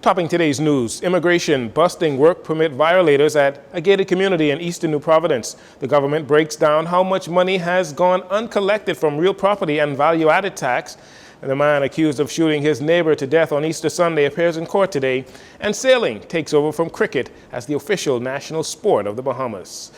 Topping today's news, immigration busting work permit violators at a gated community in eastern New Providence. The government breaks down how much money has gone uncollected from real property and value-added tax. And the man accused of shooting his neighbor to death on Easter Sunday appears in court today. And sailing takes over from cricket as the official national sport of the Bahamas.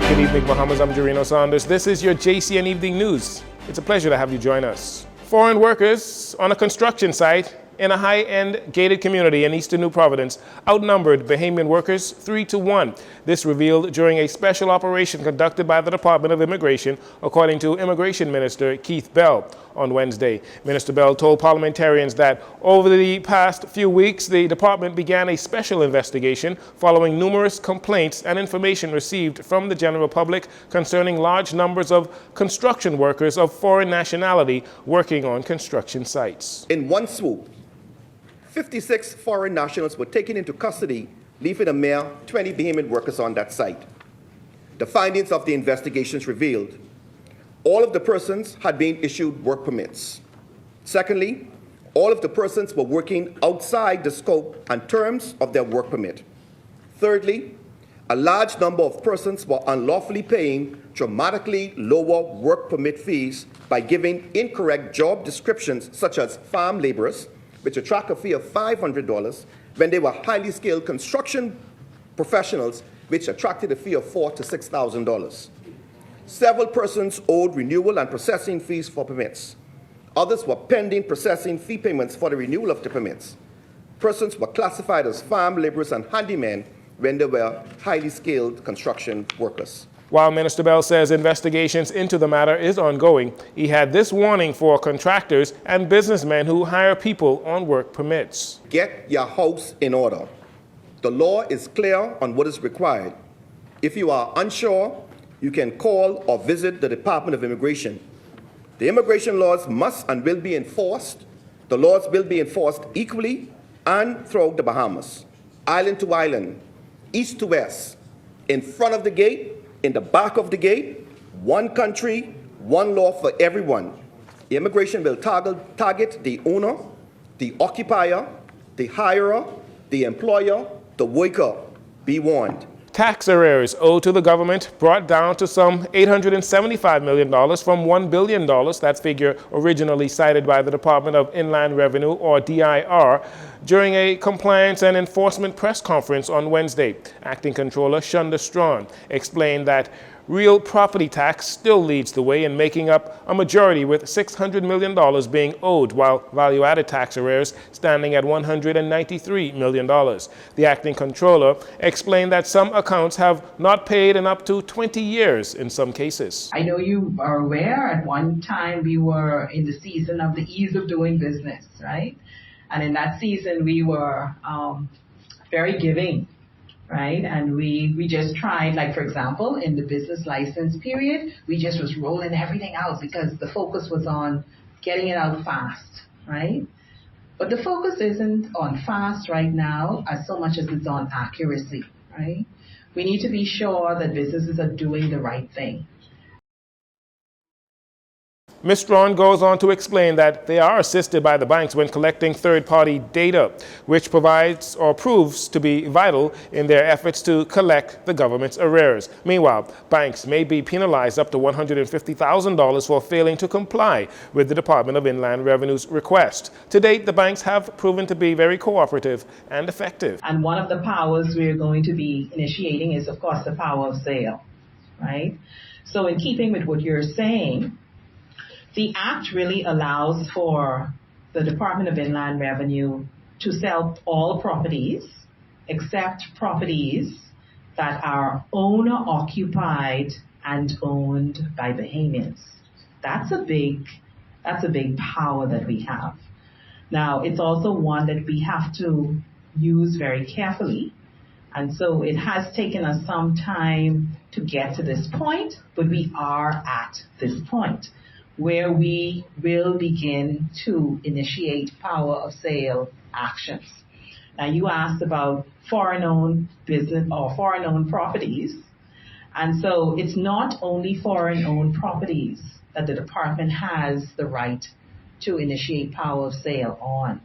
Good evening, Bahamas. I'm Jcn Saunders. This is your JCN Evening News. It's a pleasure to have you join us. Foreign workers on a construction site in a high-end gated community in eastern New Providence outnumbered Bahamian workers 3-1. This revealed during a special operation conducted by the Department of Immigration, according to Immigration Minister Keith Bell on Wednesday. Minister Bell told parliamentarians that over the past few weeks, the department began a special investigation following numerous complaints and information received from the general public concerning large numbers of construction workers of foreign nationality working on construction sites. In one swoop, 56 foreign nationals were taken into custody, leaving a mere 20 Bahamian workers on that site. The findings of the investigations revealed all of the persons had been issued work permits. Secondly, all of the persons were working outside the scope and terms of their work permit. Thirdly, a large number of persons were unlawfully paying dramatically lower work permit fees by giving incorrect job descriptions such as farm laborers, which attract a fee of $500 when they were highly skilled construction professionals, which attracted a fee of $4,000 to $6,000. Several persons owed renewal and processing fees for permits. Others were pending processing fee payments for the renewal of the permits. Persons were classified as farm laborers and handymen when they were highly skilled construction workers. While Minister Bell says investigations into the matter is ongoing, he had this warning for contractors and businessmen who hire people on work permits. Get your house in order. The law is clear on what is required. If you are unsure, you can call or visit the Department of Immigration. The immigration laws must and will be enforced. The laws will be enforced equally and throughout the Bahamas, island to island, east to west, in front of the gate, in the back of the gate, one country, one law for everyone. The immigration will target the owner, the occupier, the hirer, the employer, the worker. Be warned. Tax arrears owed to the government brought down to some $875 million from $1 billion, that figure originally cited by the Department of Inland Revenue, or DIR, during a compliance and enforcement press conference on Wednesday. Acting Controller Shunda Strawn explained that real property tax still leads the way in making up a majority, with $600 million being owed, while value-added tax arrears standing at $193 million. The acting controller explained that some accounts have not paid in up to 20 years in some cases. I know you are aware at one time we were in the season of the ease of doing business, right? And in that season we were very giving. Right? And we just tried, like, for example, in the business license period, we just was rolling everything out because the focus was on getting it out fast, right? But the focus isn't on fast right now as so much as it's on accuracy, right? We need to be sure that businesses are doing the right thing. Ms. Strawn goes on to explain that they are assisted by the banks when collecting third-party data, which provides or proves to be vital in their efforts to collect the government's arrears. Meanwhile, banks may be penalized up to $150,000 for failing to comply with the Department of Inland Revenue's request. To date, the banks have proven to be very cooperative and effective. And one of the powers we're going to be initiating is, of course, the power of sale, right? So in keeping with what you're saying, the Act really allows for the Department of Inland Revenue to sell all properties except properties that are owner-occupied and owned by Bahamians. That's a big power that we have. Now, it's also one that we have to use very carefully. And so it has taken us some time to get to this point, but we are at this point. where we will begin to initiate power of sale actions. Now, you asked about foreign-owned business or foreign-owned properties. And so it's not only foreign-owned properties that the department has the right to initiate power of sale on.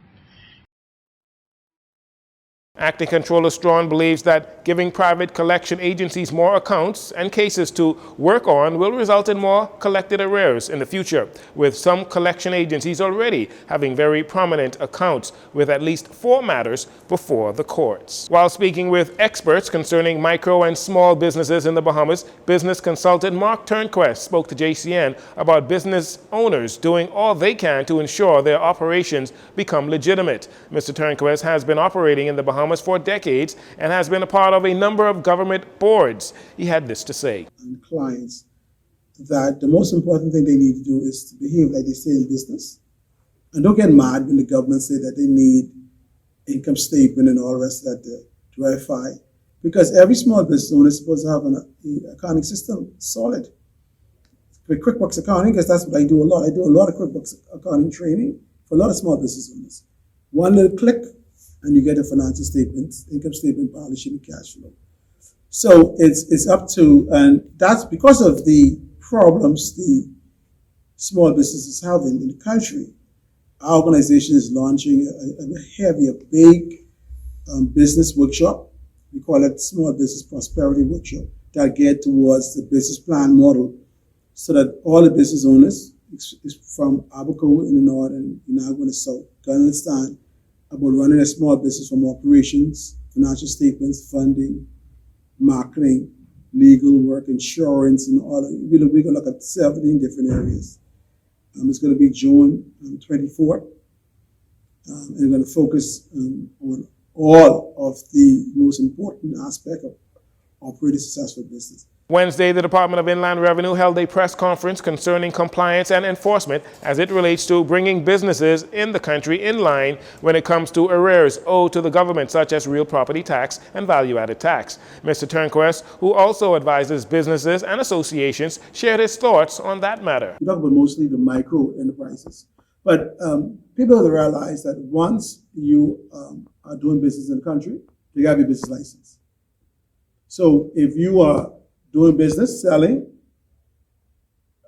Acting Controller Strawn believes that giving private collection agencies more accounts and cases to work on will result in more collected arrears in the future, with some collection agencies already having very prominent accounts with at least 4 matters before the courts. While speaking with experts concerning micro and small businesses in the Bahamas, business consultant Mark Turnquest spoke to JCN about business owners doing all they can to ensure their operations become legitimate. Mr. Turnquest has been operating in the Bahamas for decades and has been a part of a number of government boards. He had this to say. And clients that the most important thing they need to do is to behave like they say in business. And don't get mad when the government say that they need income statement and all the rest of that to verify. Because every small business owner is supposed to have an accounting system solid. With QuickBooks accounting, because that's what I do a lot. I do a lot of QuickBooks accounting training for a lot of small business owners. One little click, and you get a financial statement, income statement, balance sheet, and cash flow. So it's up to, and that's because of the problems the small businesses have in the country. Our organization is launching a big business workshop. We call it Small Business Prosperity Workshop that get towards the business plan model so that all the business owners from Abaco in the north and Inagua in the south can understand about running a small business from operations, financial statements, funding, marketing, legal work, insurance, and all that. We're going to look at 17 different areas. It's going to be June 24th. And we're going to focus on all of the most important aspect of operating successful business. Wednesday, the Department of Inland Revenue held a press conference concerning compliance and enforcement as it relates to bringing businesses in the country in line when it comes to arrears owed to the government, such as real property tax and value-added tax. Mr. Turnquest, who also advises businesses and associations, shared his thoughts on that matter. We talk about mostly the micro enterprises, but people have to realize that once you are doing business in the country, you got to be a business license. So if you are doing business, selling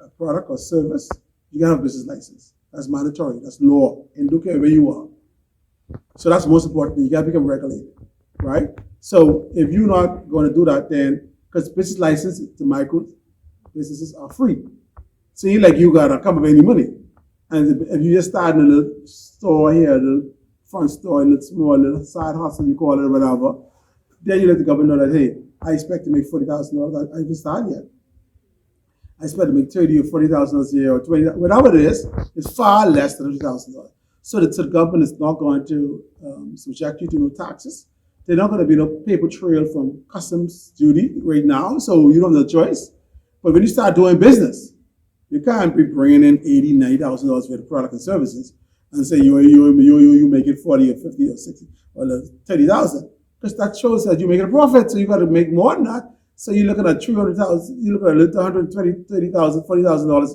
a product or service, you can have a business license. That's mandatory. That's law. And don't care where you are. So that's the most important thing. You got to become regulated, right? So if you're not going to do that, then because business license to micro businesses are free. So you got to come up with any money. And if you just start in a little store here, a little front store, a little small, little side hustle, you call it or whatever, then you let the government know that, hey, I expect to make $40,000. I haven't started yet. I expect to make $30,000 or $40,000 a year or $20,000, whatever it is, it's far less than $100,000. So the government is not going to subject you to no taxes. They're not going to be no paper trail from customs duty right now, so you don't have a choice. But when you start doing business, you can't be bringing in $80,000, $90,000 for the product and services and say you make it 40 or 50 or 60 or 30,000. Because that shows that you're making a profit, so you got to make more than that. So you're looking at $300,000, you're looking at $120,000, $30,000, $40,000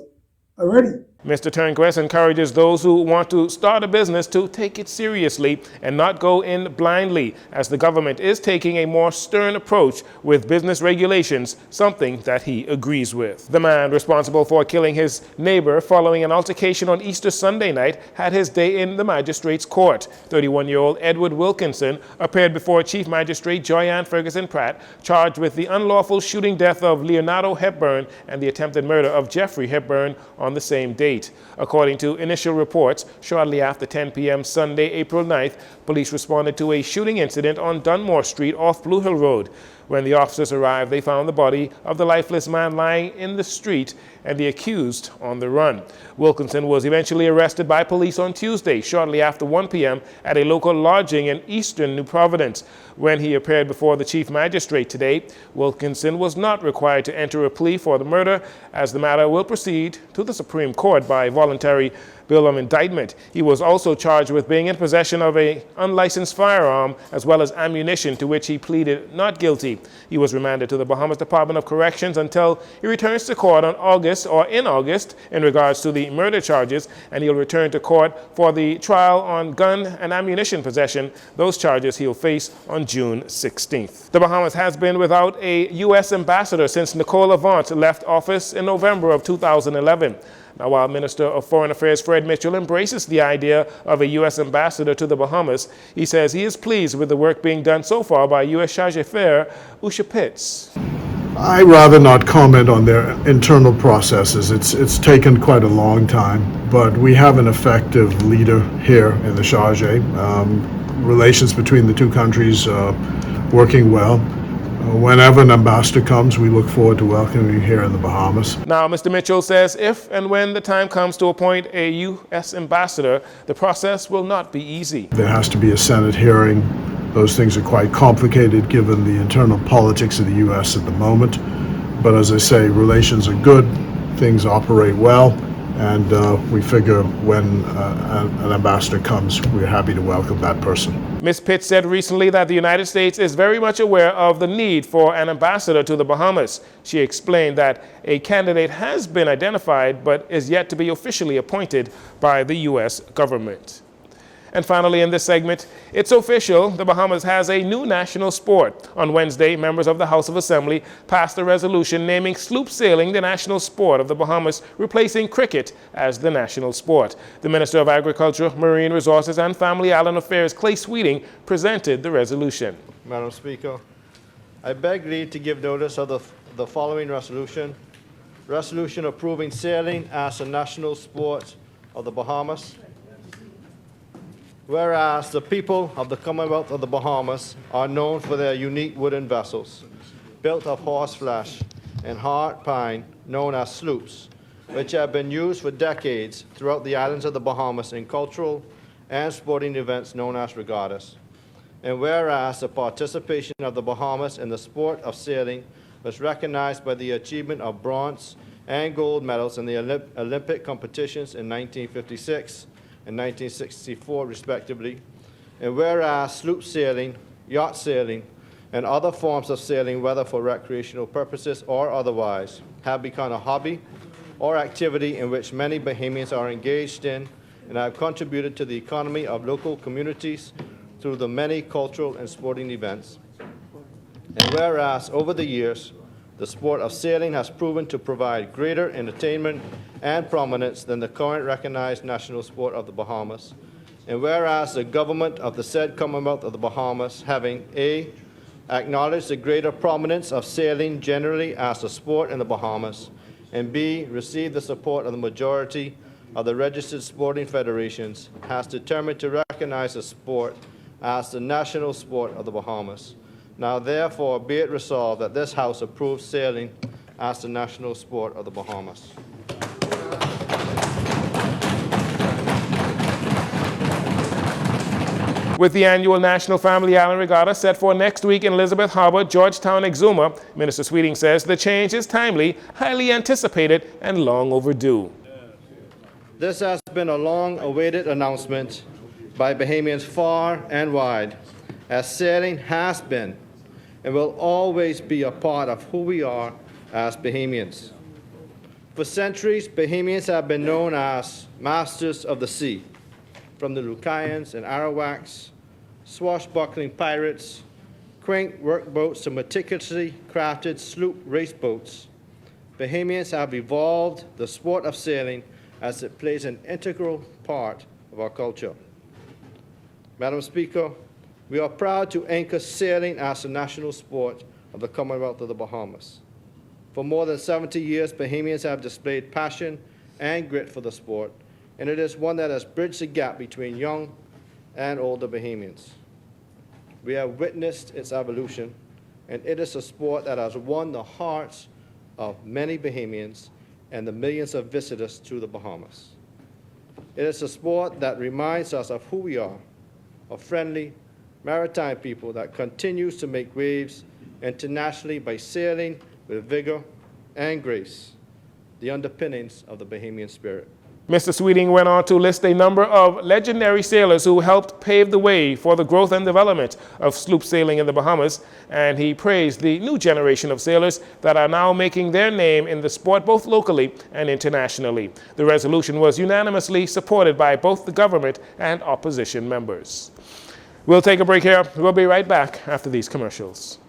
already. Mr. Turnquest encourages those who want to start a business to take it seriously and not go in blindly, as the government is taking a more stern approach with business regulations, something that he agrees with. The man responsible for killing his neighbor following an altercation on Easter Sunday night had his day in the magistrate's court. 31-year-old Edward Wilkinson appeared before Chief Magistrate Joyanne Ferguson Pratt, charged with the unlawful shooting death of Leonardo Hepburn and the attempted murder of Jeffrey Hepburn on the same date. According to initial reports, shortly after 10 p.m. Sunday, April 9th, police responded to a shooting incident on Dunmore Street off Blue Hill Road. When the officers arrived, they found the body of the lifeless man lying in the street and the accused on the run. Wilkinson was eventually arrested by police on Tuesday, shortly after 1 p.m. at a local lodging in eastern New Providence. When he appeared before the chief magistrate today, Wilkinson was not required to enter a plea for the murder, as the matter will proceed to the Supreme Court. court by voluntary bill of indictment. He was also charged with being in possession of an unlicensed firearm as well as ammunition, to which he pleaded not guilty. He was remanded to the Bahamas Department of Corrections until he returns to court in August in regards to the murder charges, and he'll return to court for the trial on gun and ammunition possession. Those charges he'll face on June 16th. The Bahamas has been without a U.S. ambassador since Nicole Avant left office in November of 2011. Now, while Minister of Foreign Affairs Fred Mitchell embraces the idea of a U.S. ambassador to the Bahamas, he says he is pleased with the work being done so far by U.S. Charge d'Affaires Usha Pitts. I rather not comment on their internal processes. It's taken quite a long time, but we have an effective leader here in the Charge. Relations between the two countries working well. Whenever an ambassador comes, we look forward to welcoming you here in the Bahamas. Now, Mr. Mitchell says if and when the time comes to appoint a U.S. ambassador, the process will not be easy. There has to be a Senate hearing. Those things are quite complicated given the internal politics of the U.S. at the moment. But as I say, relations are good, things operate well, and we figure when an ambassador comes, we're happy to welcome that person. Ms. Pitts said recently that the United States is very much aware of the need for an ambassador to the Bahamas. She explained that a candidate has been identified but is yet to be officially appointed by the U.S. government. And finally, in this segment, it's official, the Bahamas has a new national sport. On Wednesday, members of the House of Assembly passed a resolution naming sloop sailing the national sport of the Bahamas, replacing cricket as the national sport. The Minister of Agriculture, Marine Resources and Family Island Affairs, Clay Sweeting, presented the resolution. Madam Speaker, I beg leave to give notice of the following resolution. Resolution approving sailing as a national sport of the Bahamas. Whereas the people of the Commonwealth of the Bahamas are known for their unique wooden vessels, built of horse flesh and hard pine, known as sloops, which have been used for decades throughout the islands of the Bahamas in cultural and sporting events known as regattas. And whereas the participation of the Bahamas in the sport of sailing was recognized by the achievement of bronze and gold medals in the Olympic competitions in 1956 and 1964, respectively, and whereas sloop sailing, yacht sailing, and other forms of sailing, whether for recreational purposes or otherwise, have become a hobby or activity in which many Bahamians are engaged in and have contributed to the economy of local communities through the many cultural and sporting events. And whereas over the years, the sport of sailing has proven to provide greater entertainment and prominence than the current recognized national sport of the Bahamas. And whereas the government of the said Commonwealth of the Bahamas, having A, acknowledged the greater prominence of sailing generally as a sport in the Bahamas, and B, received the support of the majority of the registered sporting federations, has determined to recognize the sport as the national sport of the Bahamas. Now, therefore, be it resolved that this House approves sailing as the national sport of the Bahamas. With the annual National Family Island Regatta set for next week in Elizabeth Harbor, Georgetown, Exuma, Minister Sweeting says the change is timely, highly anticipated, and long overdue. This has been a long-awaited announcement by Bahamians far and wide, as sailing has been and will always be a part of who we are as Bahamians. For centuries, Bahamians have been known as masters of the sea, from the Lucayans and Arawaks, swashbuckling pirates, quaint workboats to meticulously crafted sloop race boats. Bahamians have evolved the sport of sailing as it plays an integral part of our culture. Madam Speaker, we are proud to anchor sailing as a national sport of the Commonwealth of the Bahamas. For more than 70 years, Bahamians have displayed passion and grit for the sport, and it is one that has bridged the gap between young and older Bahamians. We have witnessed its evolution, and it is a sport that has won the hearts of many Bahamians and the millions of visitors to the Bahamas. It is a sport that reminds us of who we are, a friendly, maritime people that continues to make waves internationally by sailing with vigor and grace, the underpinnings of the Bahamian spirit. Mr. Sweeting went on to list a number of legendary sailors who helped pave the way for the growth and development of sloop sailing in the Bahamas, and he praised the new generation of sailors that are now making their name in the sport both locally and internationally. The resolution was unanimously supported by both the government and opposition members. We'll take a break here. We'll be right back after these commercials.